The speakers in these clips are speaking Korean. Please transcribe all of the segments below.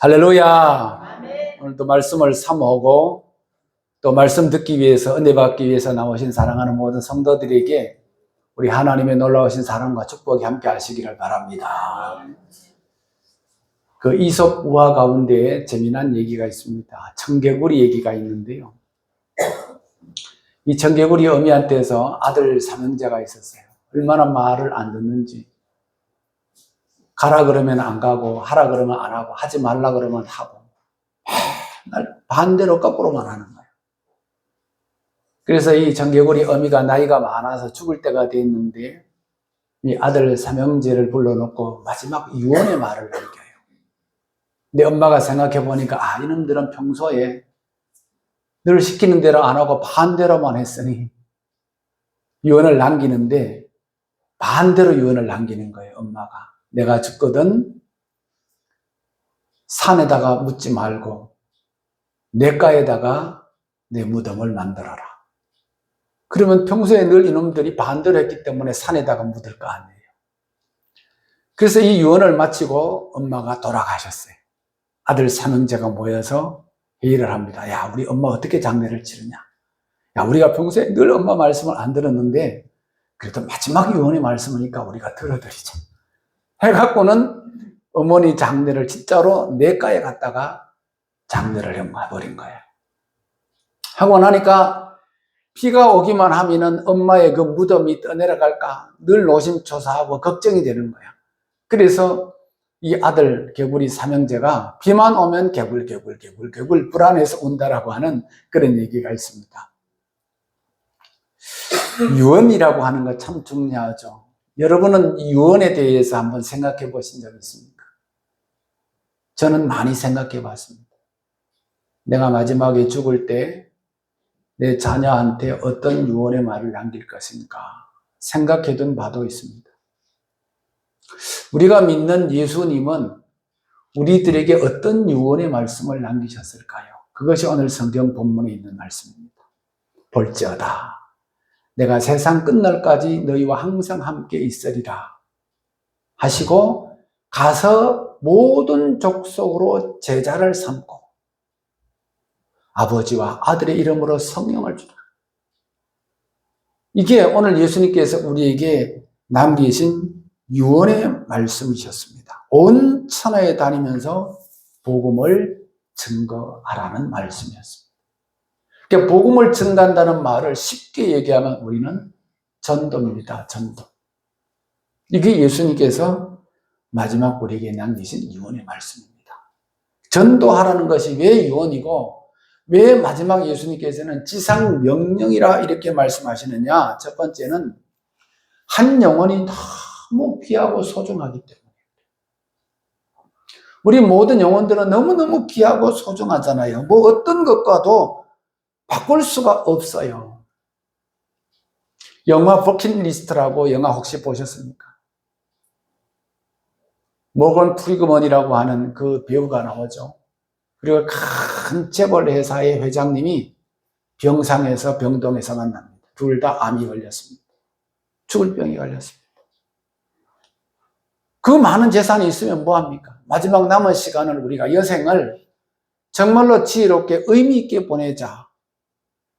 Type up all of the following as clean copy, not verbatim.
할렐루야. 오늘도 말씀을 사모하고 또 말씀 듣기 위해서 은혜 받기 위해서 나오신 사랑하는 모든 성도들에게 우리 하나님의 놀라우신 사랑과 축복이 함께 하시기를 바랍니다. 그 이솝 우화 가운데 재미난 얘기가 있습니다. 청개구리 얘기가 있는데요. 이 청개구리 어미한테서 아들 삼형제가 있었어요. 얼마나 말을 안 듣는지. 가라 그러면 안 가고, 하라 그러면 안 하고, 하지 말라 그러면 하고, 맨날 반대로 거꾸로만 하는 거예요. 그래서 이 청개구리 어미가 나이가 많아서 죽을 때가 됐는데 이 아들 삼형제를 불러놓고 마지막 유언의 말을 남겨요. 내 엄마가 생각해 보니까 이놈들은 평소에 늘 시키는 대로 안 하고 반대로만 했으니 유언을 남기는데 반대로 유언을 남기는 거예요. 엄마가 내가 죽거든 산에다가 묻지 말고 냇가에다가 내 무덤을 만들어라. 그러면 평소에 늘 이놈들이 반대로 했기 때문에 산에다가 묻을 거 아니에요. 그래서 이 유언을 마치고 엄마가 돌아가셨어요. 아들 삼형제가 모여서 회의를 합니다. 야, 우리 엄마 어떻게 장례를 치르냐? 야, 우리가 평소에 늘 엄마 말씀을 안 들었는데 그래도 마지막 유언의 말씀이니까 우리가 들어드리자. 해갖고는 어머니 장례를 진짜로 냇가에 갔다가 장례를 해버린 거예요. 하고 나니까 비가 오기만 하면은 엄마의 그 무덤이 떠내려갈까 늘 노심초사하고 걱정이 되는 거야. 그래서 이 아들 개구리 삼형제가 비만 오면 개굴 불안해서 온다라고 하는 그런 얘기가 있습니다. 유언이라고 하는 거 참 중요하죠. 여러분은 유언에 대해서 한번 생각해 보신 적 있습니까? 저는 많이 생각해 봤습니다. 내가 마지막에 죽을 때 내 자녀한테 어떤 유언의 말을 남길 것인가 생각해 둔 바도 있습니다. 우리가 믿는 예수님은 우리들에게 어떤 유언의 말씀을 남기셨을까요? 그것이 오늘 성경 본문에 있는 말씀입니다. 볼지어다 내가 세상 끝날까지 너희와 항상 함께 있으리라 하시고 가서 모든 족속으로 제자를 삼고 아버지와 아들의 이름으로 성령을 주라. 이게 오늘 예수님께서 우리에게 남기신 유언의 말씀이셨습니다. 온 천하에 다니면서 복음을 증거하라는 말씀이었습니다. 그러니까 복음을 증거한다는 말을 쉽게 얘기하면 우리는 전도입니다. 전도. 이게 예수님께서 마지막 우리에게 남기신 유언의 말씀입니다. 전도하라는 것이 왜 유언이고 왜 마지막 예수님께서는 지상 명령이라 이렇게 말씀하시느냐? 첫 번째는 한 영혼이 너무 귀하고 소중하기 때문에. 우리 모든 영혼들은 너무너무 귀하고 소중하잖아요. 뭐 어떤 것과도 바꿀 수가 없어요. 영화 버킷리스트라고 영화 혹시 보셨습니까? 모건 프리그먼이라고 하는 그 배우가 나오죠. 그리고 큰 재벌 회사의 회장님이 병상에서 병동에서 만납니다. 둘 다 암이 걸렸습니다. 죽을 병이 걸렸습니다. 그 많은 재산이 있으면 뭐합니까? 마지막 남은 시간을 우리가 여생을 정말로 지혜롭게 의미 있게 보내자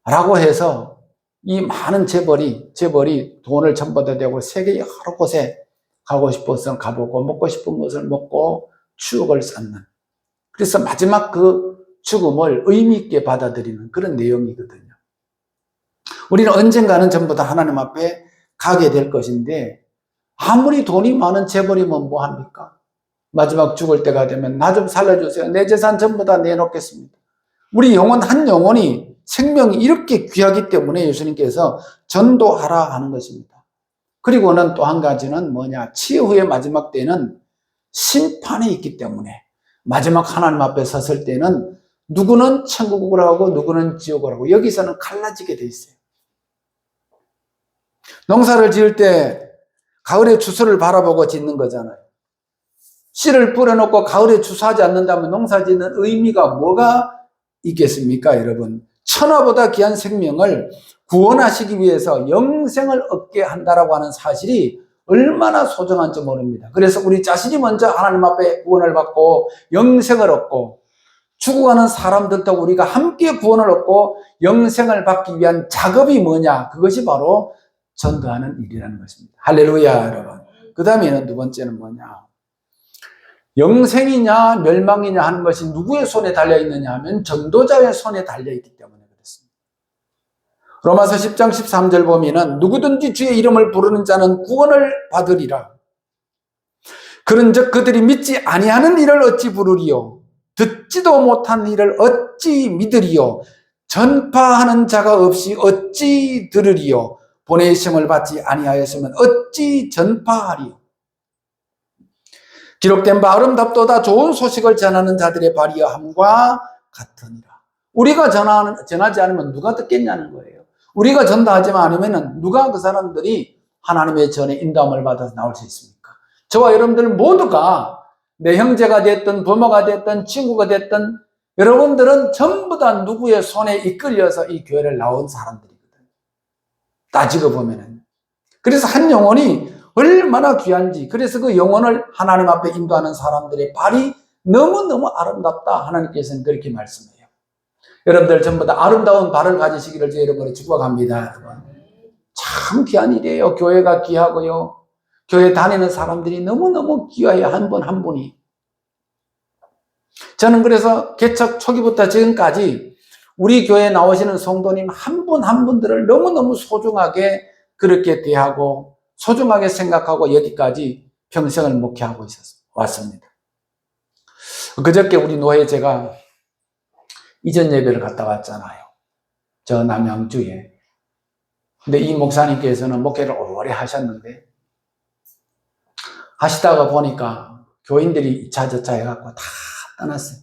라고 해서 이 많은 재벌이 돈을 전부 다 대고 세계 여러 곳에 가고 싶어서 가보고 먹고 싶은 것을 먹고 추억을 쌓는, 그래서 마지막 그 죽음을 의미 있게 받아들이는 그런 내용이거든요. 우리는 언젠가는 전부 다 하나님 앞에 가게 될 것인데 아무리 돈이 많은 재벌이면 뭐합니까? 마지막 죽을 때가 되면 나 좀 살려주세요. 내 재산 전부 다 내놓겠습니다. 우리 영혼 한 영혼이 생명이 이렇게 귀하기 때문에 예수님께서 전도하라 하는 것입니다. 그리고는 또 한 가지는 뭐냐? 치유의 마지막 때는 심판이 있기 때문에 마지막 하나님 앞에 섰을 때는 누구는 천국을 하고 누구는 지옥을 하고 여기서는 갈라지게 돼 있어요. 농사를 지을 때 가을에 추수를 바라보고 짓는 거잖아요. 씨를 뿌려놓고 가을에 추수하지 않는다면 농사 짓는 의미가 뭐가 있겠습니까, 여러분? 천하보다 귀한 생명을 구원하시기 위해서 영생을 얻게 한다라고 하는 사실이 얼마나 소중한지 모릅니다. 그래서 우리 자신이 먼저 하나님 앞에 구원을 받고 영생을 얻고 죽어가는 사람들도 우리가 함께 구원을 얻고 영생을 받기 위한 작업이 뭐냐? 그것이 바로 전도하는 일이라는 것입니다. 할렐루야, 여러분. 그 다음에는 두 번째는 뭐냐? 영생이냐 멸망이냐 하는 것이 누구의 손에 달려있느냐 하면 전도자의 손에 달려있기 때문에 그렇습니다. 로마서 10장 13절 보면은 누구든지 주의 이름을 부르는 자는 구원을 받으리라. 그런즉 그들이 믿지 아니하는 이를 어찌 부르리요? 듣지도 못한 이를 어찌 믿으리요? 전파하는 자가 없이 어찌 들으리요? 보내심을 받지 아니하였으면 어찌 전파하리요? 기록된 바 아름답도다 좋은 소식을 전하는 자들의 발이함과 같으니라. 우리가 전하지 않으면 누가 듣겠냐는 거예요. 우리가 전도하지 않으면 누가 그 사람들이 하나님의 전에 인도함을 받아서 나올 수 있습니까? 저와 여러분들 모두가 내 형제가 됐든 부모가 됐든 친구가 됐든 여러분들은 전부 다 누구의 손에 이끌려서 이 교회를 나온 사람들이거든요. 따지고 보면은. 그래서 한 영혼이 얼마나 귀한지, 그래서 그 영혼을 하나님 앞에 인도하는 사람들의 발이 너무너무 아름답다. 하나님께서는 그렇게 말씀해요. 여러분들 전부 다 아름다운 발을 가지시기를 주 여러분을 축복합니다. 참 귀한 일이에요. 교회가 귀하고요. 교회 다니는 사람들이 너무너무 귀해요. 한 분 한 분이. 저는 그래서 개척 초기부터 지금까지 우리 교회에 나오시는 성도님 한 분 한 분들을 너무너무 소중하게 그렇게 대하고 소중하게 생각하고 여기까지 평생을 목회하고 왔습니다. 그저께 우리 노회제가 이전 예배를 갔다 왔잖아요. 저 남양주에. 근데 이 목사님께서는 목회를 오래 하셨는데 하시다가 보니까 교인들이 이차저차 해갖고 다 떠났어요.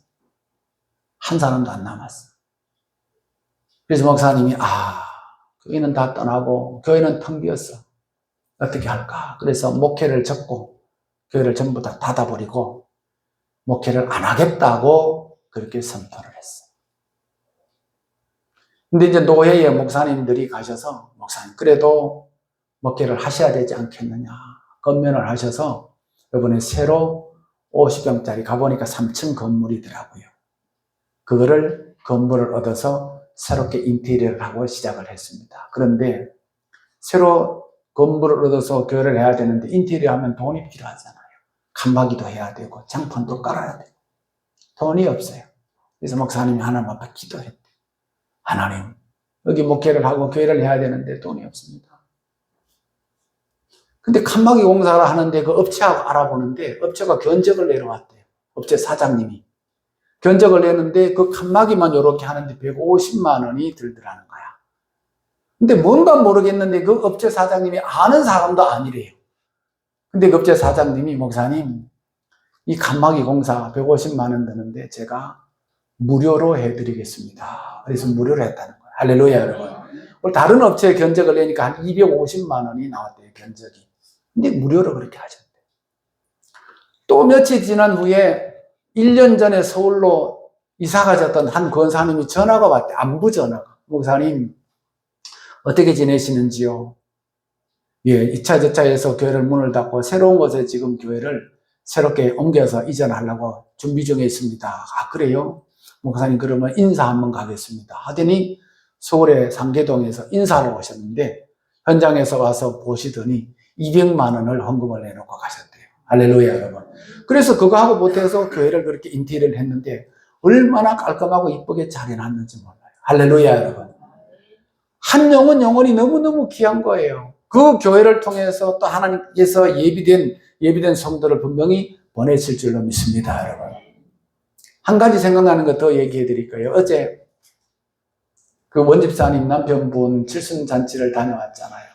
한 사람도 안 남았어요. 그래서 목사님이 교회는 다 떠나고 교회는 텅 비었어. 어떻게 할까? 그래서 목회를 접고 교회를 전부 다 닫아버리고 목회를 안 하겠다고 그렇게 선포를 했어요. 근데 이제 노회에 목사님들이 가셔서 목사님 그래도 목회를 하셔야 되지 않겠느냐 건면을 하셔서 이번에 새로 50평짜리 가보니까 3층 건물이더라고요. 그거를 건물을 얻어서 새롭게 인테리어를 하고 시작을 했습니다. 그런데 새로 건물을 얻어서 교회를 해야 되는데 인테리어 하면 돈이 필요하잖아요. 칸막이도 해야 되고 장판도 깔아야 되고 돈이 없어요. 그래서 목사님이 하나님 앞에 기도했대요. 하나님 여기 목회를 하고 교회를 해야 되는데 돈이 없습니다. 근데 칸막이 공사를 하는데 그 업체하고 알아보는데 업체가 견적을 내려왔대요. 업체 사장님이 견적을 내는데 그 칸막이만 이렇게 하는데 150만 원이 들더라는 거야. 근데 뭔가 모르겠는데 그 업체 사장님이 아는 사람도 아니래요. 근데 그 업체 사장님이 목사님 이 칸막이 공사 150만 원 드는데 제가 무료로 해드리겠습니다. 그래서 무료로 했다는 거예요. 할렐루야 여러분. 다른 업체에 견적을 내니까 한 250만 원이 나왔대요. 견적이. 근데 무료로 그렇게 하셨대요. 또 며칠 지난 후에 1년 전에 서울로 이사 가셨던 한 권사님이 전화가 왔대. 안부 전화가. 목사님 어떻게 지내시는지요? 예, 2차 저차에서 교회를 문을 닫고 새로운 곳에 지금 교회를 새롭게 옮겨서 이전하려고 준비 중에 있습니다. 그래요? 목사님 그러면 인사 한번 가겠습니다. 하더니 서울의 상계동에서 인사를 오셨는데 현장에서 와서 보시더니 200만 원을 헌금을 내놓고 가셨대요. 할렐루야 여러분. 그래서 그거 하고 못해서 교회를 그렇게 인테리어를 했는데 얼마나 깔끔하고 이쁘게 잘 해놨는지 몰라요. 할렐루야 여러분. 한 영혼이 너무너무 귀한 거예요. 그 교회를 통해서 또 하나님께서 예비된 성도를 분명히 보내실 줄로 믿습니다, 여러분. 한 가지 생각나는 거 더 얘기해 드릴 거예요. 어제 그 원집사님 남편분 칠순잔치를 다녀왔잖아요.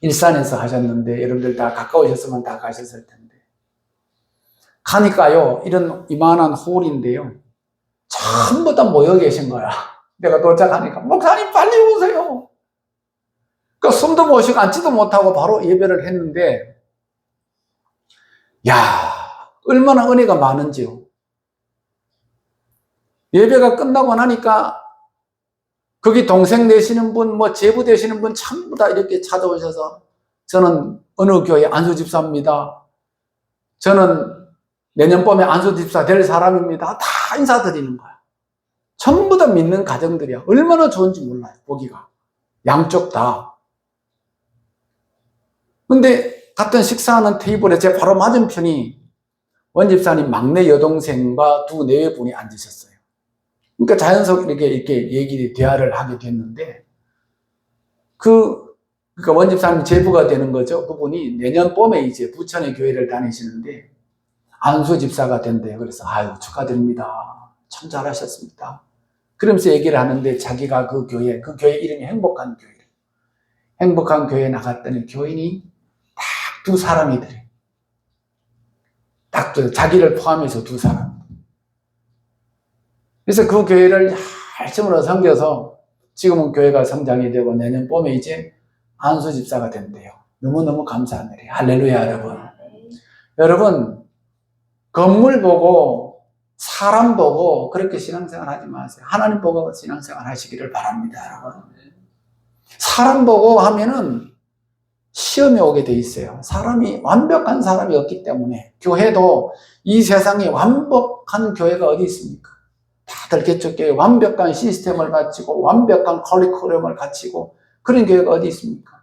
일산에서 하셨는데 여러분들 다 가까우셨으면 다 가셨을 텐데. 가니까요, 이만한 홀인데요. 전부 다 모여 계신 거야. 내가 도착하니까 목사님 빨리 오세요. 그러니까 숨도 못 쉬고 앉지도 못하고 바로 예배를 했는데 얼마나 은혜가 많은지요. 예배가 끝나고 나니까 거기 동생 되시는 분, 제부 되시는 분 전부 다 이렇게 찾아오셔서 저는 어느 교회 안수집사입니다. 저는 내년 봄에 안수집사 될 사람입니다. 다 인사드리는 거야. 전부 다 믿는 가정들이야. 얼마나 좋은지 몰라요, 보기가. 양쪽 다. 근데 같은 식사하는 테이블에 제 바로 맞은편이 원집사님 막내 여동생과 두 내외분이 앉으셨어요. 그러니까 자연스럽게 이렇게 대화를 하게 됐는데, 그러니까 원집사님 제부가 되는 거죠. 그분이 내년 봄에 이제 부천의 교회를 다니시는데, 안수집사가 된대요. 그래서, 아유, 축하드립니다. 참 잘하셨습니다. 그러면서 얘기를 하는데, 자기가 그 교회 이름이 행복한 교회. 행복한 교회에 나갔더니 교인이 딱 두 사람이더래. 딱 자기를 포함해서 두 사람. 그래서 그 교회를 열심으로 섬겨서 지금은 교회가 성장이 되고 내년 봄에 이제 안수 집사가 된대요. 너무너무 감사한 일이에요. 할렐루야, 여러분. 여러분, 건물 보고 사람 보고 그렇게 신앙생활 하지 마세요. 하나님 보고 신앙생활 하시기를 바랍니다, 여러분. 사람 보고 하면은 시험이 오게 돼 있어요. 사람이 완벽한 사람이 없기 때문에. 교회도 이 세상에 완벽한 교회가 어디 있습니까? 다들 개척교회 완벽한 시스템을 갖추고 완벽한 커리큘럼을 갖추고 그런 교회가 어디 있습니까?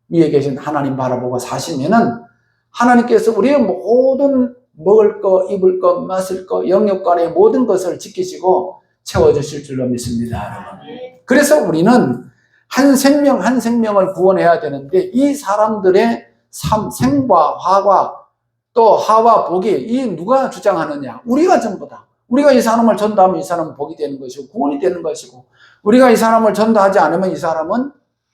위에 계신 하나님 바라보고 사시면은 하나님께서 우리의 모든 먹을 거, 입을 거, 마실 거, 영역간의 모든 것을 지키시고 채워주실 줄로 믿습니다, 여러분. 그래서 우리는 한 생명 한 생명을 구원해야 되는데 이 사람들의 삶, 생과 화와 또 하와 복이 이 누가 주장하느냐? 우리가 전부다. 우리가 이 사람을 전도하면 이 사람은 복이 되는 것이고 구원이 되는 것이고 우리가 이 사람을 전도하지 않으면 이 사람은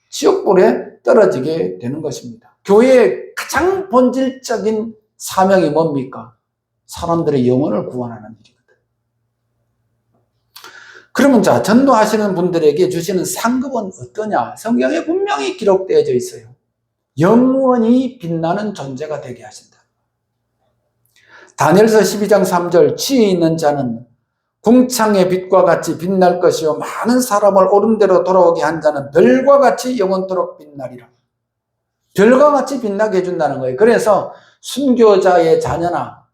지옥불에 떨어지게 되는 것입니다. 교회의 가장 본질적인 사명이 뭡니까? 사람들의 영혼을 구원하는 일이거든. 그러면 자, 전도하시는 분들에게 주시는 상급은 어떠냐? 성경에 분명히 기록되어져 있어요. 영원히 빛나는 존재가 되게 하신다. 다니엘서 12장 3절 지혜 있는 자는 궁창의 빛과 같이 빛날 것이요 많은 사람을 옳은 대로 돌아오게 한 자는 별과 같이 영원토록 빛나리라. 별과 같이 빛나게 해준다는 거예요. 그래서 순교자의 자녀나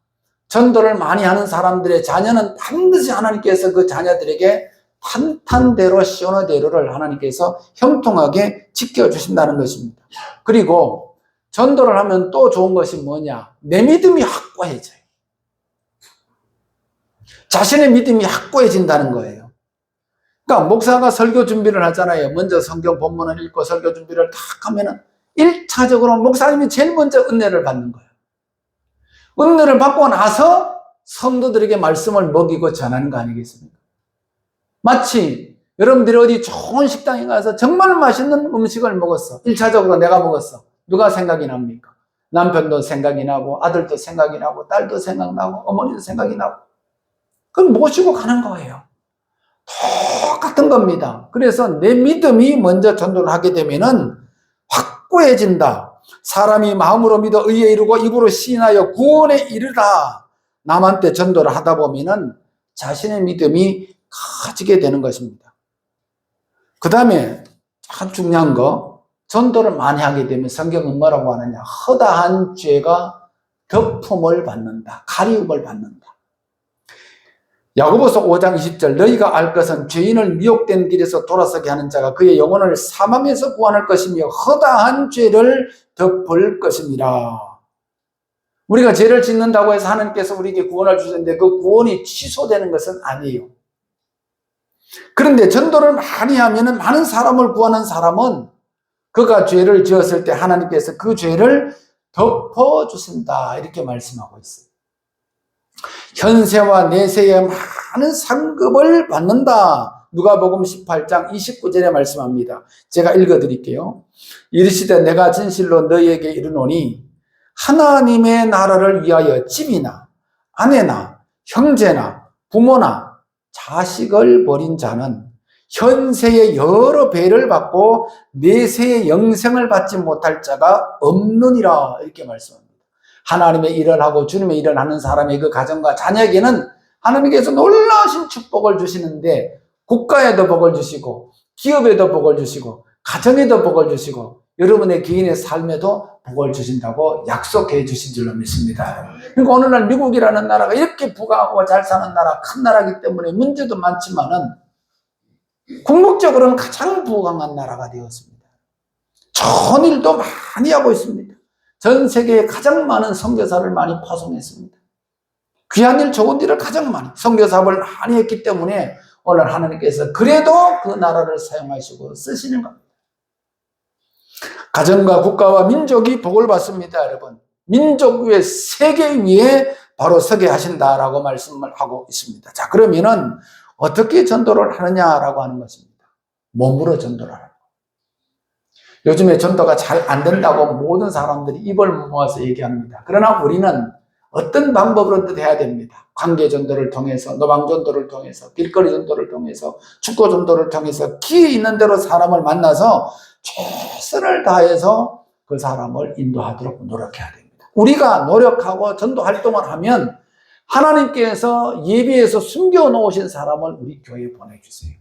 전도를 많이 하는 사람들의 자녀는 반드시 하나님께서 그 자녀들에게 탄탄대로 시오너대로를 하나님께서 형통하게 지켜주신다는 것입니다. 그리고 전도를 하면 또 좋은 것이 뭐냐? 내 믿음이 확고해져요. 자신의 믿음이 확고해진다는 거예요. 그러니까 목사가 설교 준비를 하잖아요. 먼저 성경 본문을 읽고 설교 준비를 탁 하면은 1차적으로 목사님이 제일 먼저 은혜를 받는 거예요. 은혜를 받고 나서 성도들에게 말씀을 먹이고 전하는 거 아니겠습니까? 마치 여러분들이 어디 좋은 식당에 가서 정말 맛있는 음식을 먹었어. 1차적으로 내가 먹었어. 누가 생각이 납니까? 남편도 생각이 나고 아들도 생각이 나고 딸도 생각나고 어머니도 생각이 나고 그럼 모시고 가는 거예요. 똑같은 겁니다. 그래서 내 믿음이 먼저 전도를 하게 되면은 확고해진다. 사람이 마음으로 믿어 의에 이르고 입으로 시인하여 구원에 이르다. 남한테 전도를 하다 보면은 자신의 믿음이 커지게 되는 것입니다. 그 다음에 참 중요한 거, 전도를 많이 하게 되면 성경은 뭐라고 하느냐? 허다한 죄가 덮음을 받는다. 가리움을 받는다. 야고보서 5장 20절 너희가 알 것은 죄인을 미혹된 길에서 돌아서게 하는 자가 그의 영혼을 사망에서 구원할 것이며 허다한 죄를 덮을 것입니다. 우리가 죄를 짓는다고 해서 하나님께서 우리에게 구원을 주셨는데 그 구원이 취소되는 것은 아니에요. 그런데 전도를 많이 하면 많은 사람을 구하는 사람은 그가 죄를 지었을 때 하나님께서 그 죄를 덮어주신다 이렇게 말씀하고 있어요. 현세와 내세에 많은 상급을 받는다. 누가복음 18장 29절에 말씀합니다. 제가 읽어드릴게요. 이르시되 내가 진실로 너희에게 이르노니 하나님의 나라를 위하여 집이나 아내나 형제나 부모나 자식을 버린 자는 현세의 여러 배를 받고 내세의 영생을 받지 못할 자가 없느니라 이렇게 말씀합니다. 하나님의 일을 하고 주님의 일을 하는 사람의 그 가정과 자녀에게는 하나님께서 놀라우신 축복을 주시는데 국가에도 복을 주시고 기업에도 복을 주시고 가정에도 복을 주시고 여러분의 개인의 삶에도 복을 주신다고 약속해 주신 줄로 믿습니다. 그러니까 오늘날 미국이라는 나라가 이렇게 부강하고 잘 사는 나라, 큰 나라이기 때문에 문제도 많지만은 궁극적으로는 가장 부강한 나라가 되었습니다. 좋은 일도 많이 하고 있습니다. 전 세계에 가장 많은 선교사를 많이 파송했습니다. 귀한 일, 좋은 일을 가장 많이, 선교사업을 많이 했기 때문에 오늘 하나님께서 그래도 그 나라를 사용하시고 쓰시는 겁니다. 가정과 국가와 민족이 복을 받습니다, 여러분. 민족 위에, 세계 위에 바로 서게 하신다라고 말씀을 하고 있습니다. 자, 그러면은 어떻게 전도를 하느냐라고 하는 것입니다. 몸으로 전도를 하는 거. 요즘에 전도가 잘 안 된다고 모든 사람들이 입을 모아서 얘기합니다. 그러나 우리는 어떤 방법으로든 해야 됩니다. 관계 전도를 통해서, 노방 전도를 통해서, 길거리 전도를 통해서, 축구 전도를 통해서 기회 있는 대로 사람을 만나서 최선을 다해서 그 사람을 인도하도록 노력해야 됩니다. 우리가 노력하고 전도 활동을 하면 하나님께서 예비해서 숨겨놓으신 사람을 우리 교회에 보내주세요.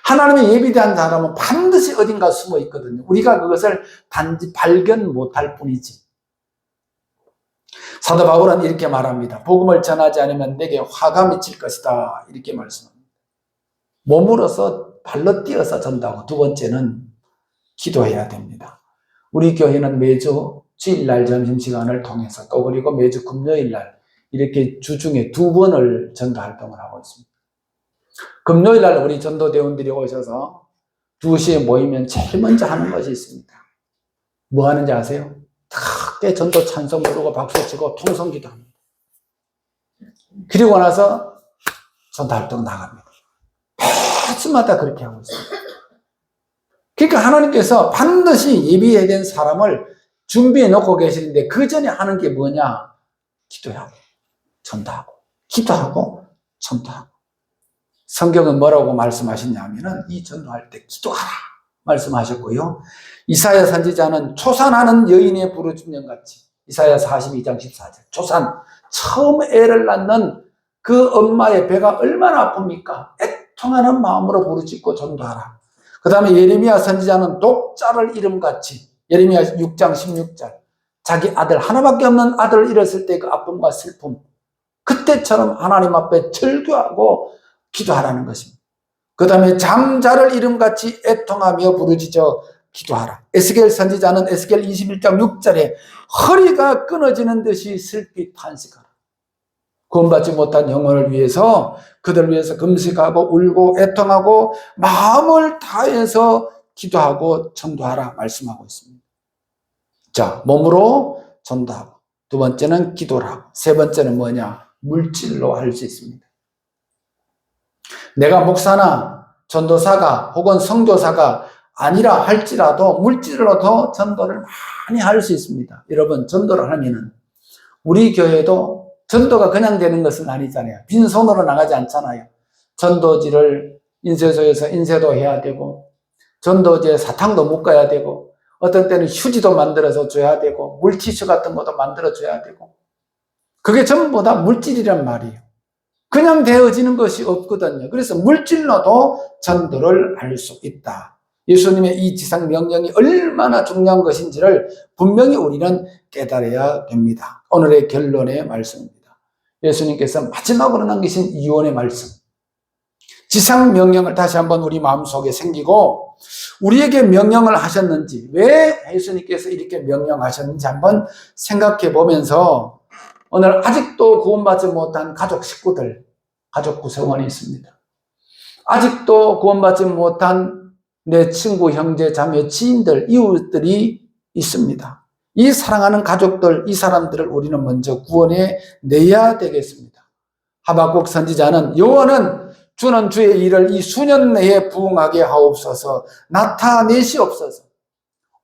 하나님의 예비된 사람은 반드시 어딘가 숨어 있거든요. 우리가 그것을 단지 발견 못할 뿐이지. 사도 바울은 이렇게 말합니다. 복음을 전하지 않으면 내게 화가 미칠 것이다. 이렇게 말씀합니다. 몸으로서 발로 뛰어서 전도하고, 두 번째는 기도해야 됩니다. 우리 교회는 매주 주일날 점심시간을 통해서 또 그리고 매주 금요일날 이렇게 주중에 2번을 전도 활동을 하고 있습니다. 금요일날 우리 전도대원들이 오셔서 2시에 모이면 제일 먼저 하는 것이 있습니다. 뭐 하는지 아세요? 크게 전도 찬송 부르고 박수치고 통성기도 합니다. 그리고 나서 전도 활동 나갑니다. 매주마다 그렇게 하고 있습니다. 그러니까 하나님께서 반드시 예비해야 된 사람을 준비해 놓고 계시는데 그 전에 하는 게 뭐냐? 기도하고 전도하고 기도하고 전도하고. 성경은 뭐라고 말씀하셨냐면은 이 전도할 때 기도하라 말씀하셨고요. 이사야 선지자는 초산하는 여인의 부르짖는 같이, 이사야 42장 14절, 초산, 처음 애를 낳는 그 엄마의 배가 얼마나 아픕니까? 애통하는 마음으로 부르짖고 전도하라. 그 다음에 예레미야 선지자는 독자를 이름같이, 예레미야 6장 16절, 자기 아들, 하나밖에 없는 아들을 잃었을 때 그 아픔과 슬픔, 그때처럼 하나님 앞에 절규하고 기도하라는 것입니다. 그 다음에 장자를 이름같이 애통하며 부르짖어 기도하라. 에스겔 선지자는 에스겔 21장 6절에 허리가 끊어지는 듯이 슬피 탄식하라. 구원받지 못한 영혼을 위해서, 그들을 위해서 금식하고 울고 애통하고 마음을 다해서 기도하고 전도하라 말씀하고 있습니다. 자, 몸으로 전도하고, 두 번째는 기도를 하고, 세 번째는 뭐냐? 물질로 할 수 있습니다. 내가 목사나 전도사가 혹은 선교사가 아니라 할지라도 물질로도 전도를 많이 할 수 있습니다. 여러분, 전도를 하면은 우리 교회도 전도가 그냥 되는 것은 아니잖아요. 빈손으로 나가지 않잖아요. 전도지를 인쇄소에서 인쇄도 해야 되고, 전도지에 사탕도 묶어야 되고, 어떤 때는 휴지도 만들어서 줘야 되고, 물티슈 같은 것도 만들어 줘야 되고, 그게 전부 다 물질이란 말이에요. 그냥 되어지는 것이 없거든요. 그래서 물질로도 전도를 할 수 있다. 예수님의 이 지상 명령이 얼마나 중요한 것인지를 분명히 우리는 깨달아야 됩니다. 오늘의 결론의 말씀입니다. 예수님께서 마지막으로 남기신 이원의 말씀, 지상 명령을 다시 한번 우리 마음속에 생기고, 우리에게 명령을 하셨는지, 왜 예수님께서 이렇게 명령하셨는지 한번 생각해 보면서, 오늘 아직도 구원받지 못한 가족 식구들, 가족 구성원이 있습니다. 아직도 구원받지 못한 내 친구, 형제, 자매, 지인들, 이웃들이 있습니다. 이 사랑하는 가족들, 이 사람들을 우리는 먼저 구원해 내야 되겠습니다. 하박국 선지자는 여호와는 주는 주의 일을 이 수년 내에 부응하게 하옵소서, 나타내시옵소서.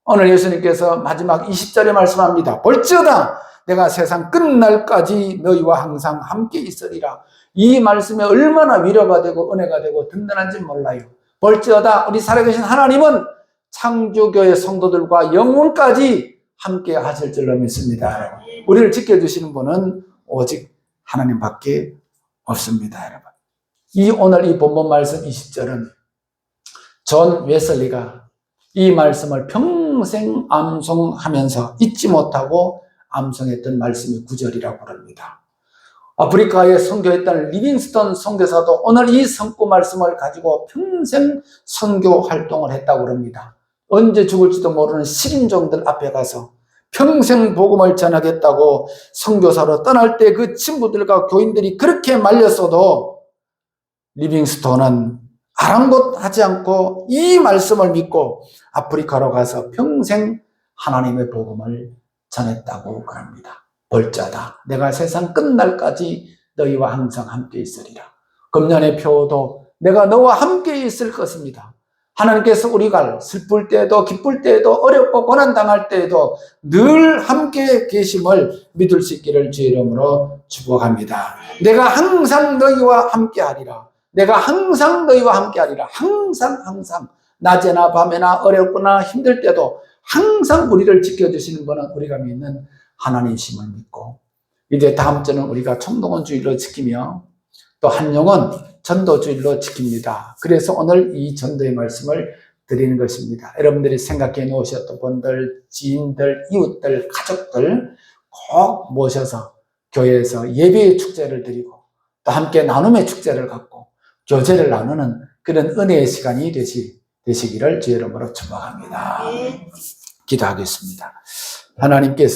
오늘 예수님께서 마지막 20절에 말씀합니다. 볼지어다 내가 세상 끝날까지 너희와 항상 함께 있으리라. 이 말씀에 얼마나 위로가 되고 은혜가 되고 든든한지 몰라요. 볼지어다 우리 살아계신 하나님은 창조교회 성도들과 영원까지 함께 하실 줄로 믿습니다. 우리를 지켜주시는 분은 오직 하나님밖에 없습니다, 여러분. 오늘 이 본문 말씀 20절은 존 웨슬리가 이 말씀을 평생 평생 암송하면서 잊지 못하고 암송했던 말씀이 9절이라고 합니다. 아프리카에 선교했던 리빙스턴 선교사도 오늘 이 선구 말씀을 가지고 평생 선교 활동을 했다고 합니다. 언제 죽을지도 모르는 식인종들 앞에 가서 평생 복음을 전하겠다고 선교사로 떠날 때 그 친구들과 교인들이 그렇게 말렸어도 리빙스턴은 아랑곳하지 않고 이 말씀을 믿고 아프리카로 가서 평생 하나님의 복음을 전했다고 합니다. 벌자다. 내가 세상 끝날까지 너희와 항상 함께 있으리라. 금년의 표도 내가 너와 함께 있을 것입니다. 하나님께서 우리가 슬플 때에도 기쁠 때에도 어렵고 고난당할 때에도 늘 함께 계심을 믿을 수 있기를 주의 이름으로 축복합니다. 내가 항상 너희와 함께 하리라. 내가 항상 너희와 함께 하리라. 항상 낮에나 밤에나 어렵거나 힘들 때도 항상 우리를 지켜주시는 분은 우리가 믿는 하나님이심을 믿고, 이제 다음 주는 우리가 총동원 주일로 지키며 또 한영은 전도 주일로 지킵니다. 그래서 오늘 이 전도의 말씀을 드리는 것입니다. 여러분들이 생각해 놓으셨던 분들, 지인들, 이웃들, 가족들 꼭 모셔서 교회에서 예배의 축제를 드리고 또 함께 나눔의 축제를 갖고 교제를 나누는 그런 은혜의 시간이 되시기를 주의 이름으로 축복합니다. 기도하겠습니다. 하나님께서